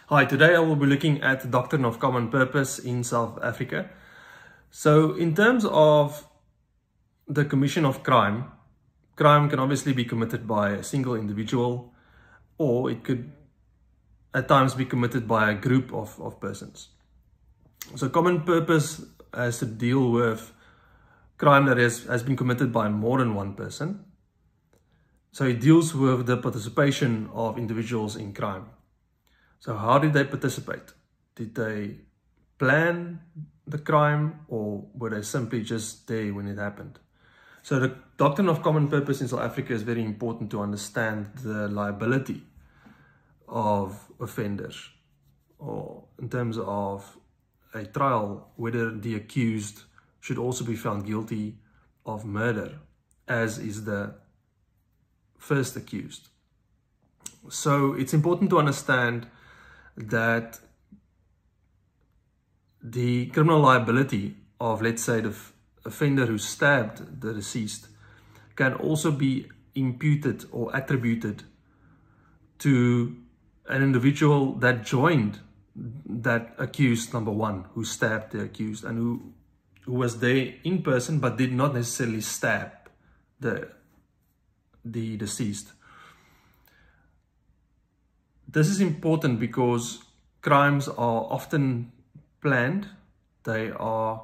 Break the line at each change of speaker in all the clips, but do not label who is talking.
Hi, today I will be looking at the doctrine of common purpose in South Africa. So in terms of the commission of crime, crime can obviously be committed by a single individual, or it could at times be committed by a group of persons. So common purpose has to deal with crime that has been committed by more than one person. So it deals with the participation of individuals in crime. So how did they participate? Did they plan the crime, or were they simply just there when it happened? So the doctrine of common purpose in South Africa is very important to understand the liability of offenders, or in terms of a trial, whether the accused should also be found guilty of murder, as is the first accused. So it's important to understand that the criminal liability of, let's say, the offender who stabbed the deceased can also be imputed or attributed to an individual that joined that accused, number one, who stabbed the accused and who was there in person but did not necessarily stab the deceased. This is important because crimes are often planned. They are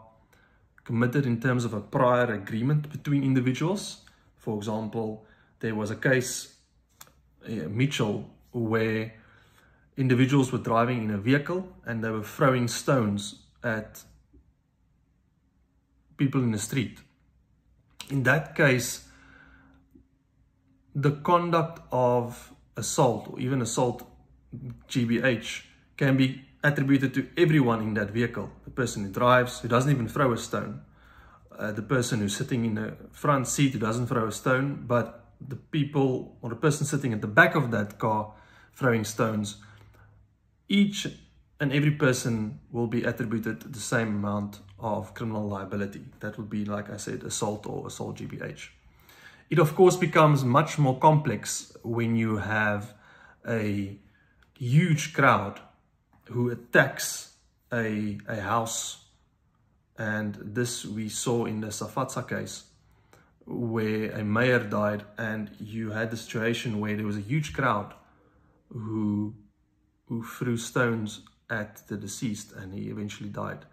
committed in terms of a prior agreement between individuals. For example, there was a case, Mitchell, where individuals were driving in a vehicle and they were throwing stones at people in the street. In that case, the conduct of assault, or even assault GBH, can be attributed to everyone in that vehicle. The person who drives, who doesn't even throw a stone, the person who's sitting in the front seat, who doesn't throw a stone, but the people or the person sitting at the back of that car throwing stones. Each and every person will be attributed the same amount of criminal liability. That would be, like I said, assault or assault GBH. It of course becomes much more complex when you have a huge crowd who attacks a house, and this we saw in the Safatsa case, where a mayor died, and you had the situation where there was a huge crowd who threw stones at the deceased, and he eventually died.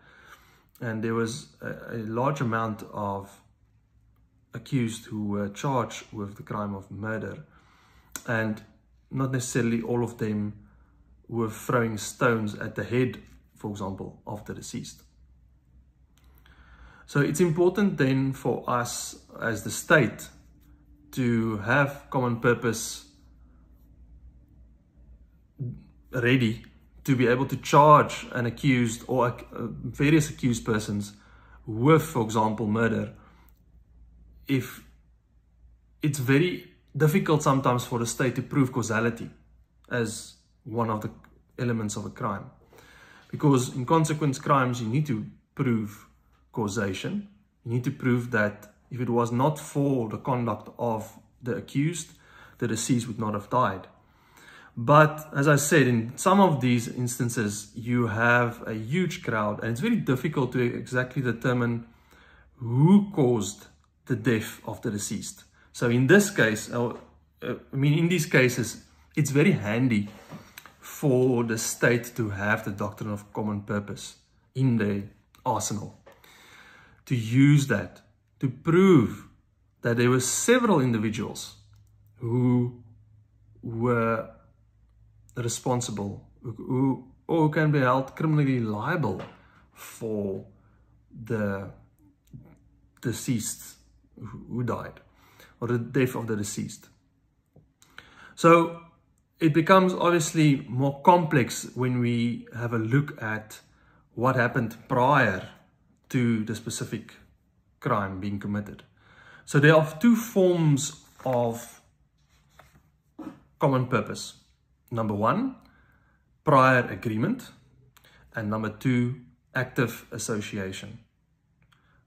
And there was a large amount of accused who were charged with the crime of murder, and not necessarily all of them were throwing stones at the head, for example, of the deceased. So it's important then for us as the state to have common purpose ready to be able to charge an accused or various accused persons with, for example, murder, if it's very difficult sometimes for the state to prove causality as one of the elements of a crime. Because in consequence crimes, you need to prove causation. You need to prove that if it was not for the conduct of the accused, the deceased would not have died. But as I said, in some of these instances, you have a huge crowd, and it's very difficult to exactly determine who caused the death of the deceased. So in this case, in these cases, it's very handy for the state to have the doctrine of common purpose in their arsenal, to use that to prove that there were several individuals who were responsible, or can be held criminally liable for the deceased who died, or the death of the deceased. So it becomes obviously more complex when we have a look at what happened prior to the specific crime being committed. So there are two forms of common purpose. Number one, prior agreement, and number two, active association.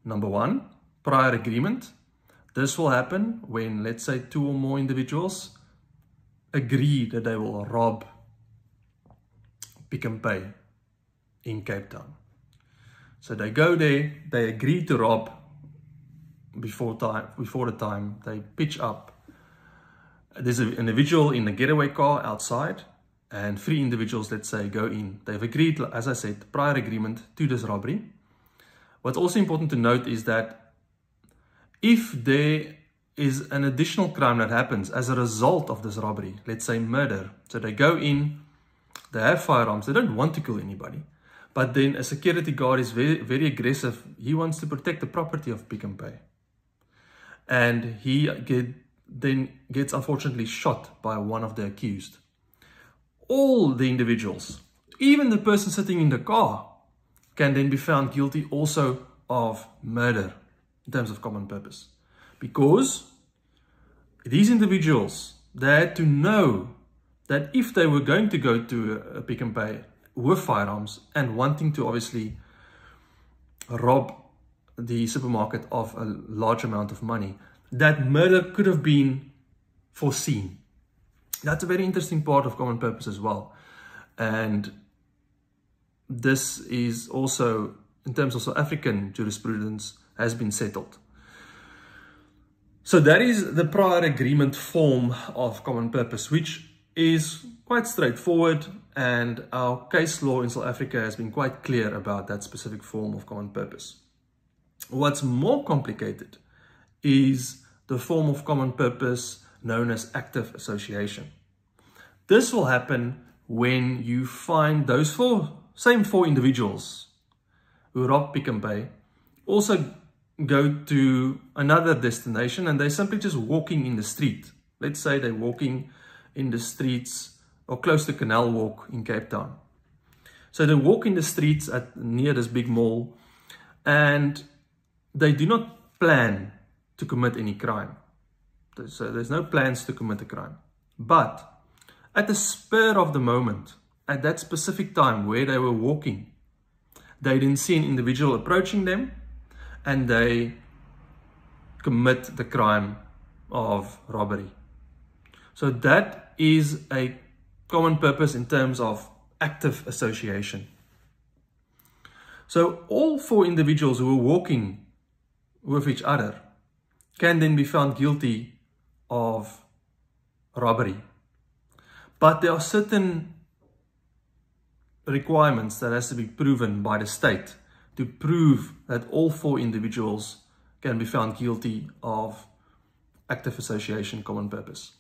Number one, prior agreement. This will happen when, let's say, two or more individuals agree that they will rob Pick n Pay in Cape Town. So they go there, they agree to rob before the time, they pitch up. There's an individual in a getaway car outside, and 3 individuals, let's say, go in. They've agreed, as I said, prior agreement to this robbery. What's also important to note is that if there is an additional crime that happens as a result of this robbery, let's say murder, so they go in, they have firearms, they don't want to kill anybody, but then a security guard is very, very aggressive. He wants to protect the property of Pick n Pay. And he then gets unfortunately shot by one of the accused. All the individuals, even the person sitting in the car, can then be found guilty also of murder in terms of common purpose. Because these individuals, they had to know that if they were going to go to a Pick n Pay with firearms and wanting to obviously rob the supermarket of a large amount of money, that murder could have been foreseen. That's a very interesting part of common purpose as well. And this is also, in terms of South African jurisprudence, has been settled. So that is the prior agreement form of common purpose, which is quite straightforward, and our case law in South Africa has been quite clear about that specific form of common purpose. What's more complicated is the form of common purpose known as active association. This will happen when you find those same four individuals who rob Pick n Pay also go to another destination and they're simply just walking in the street. Let's say they're walking in the streets or close to Canal Walk in Cape Town. So they walk in the streets near this big mall, and they do not plan to commit any crime. So there's no plans to commit a crime. But at the spur of the moment, at that specific time where they were walking, they didn't see an individual approaching them, and they commit the crime of robbery. So that is a common purpose in terms of active association. So all four individuals who were walking with each other can then be found guilty of robbery. But there are certain requirements that has to be proven by the state to prove that all four individuals can be found guilty of active association common purpose.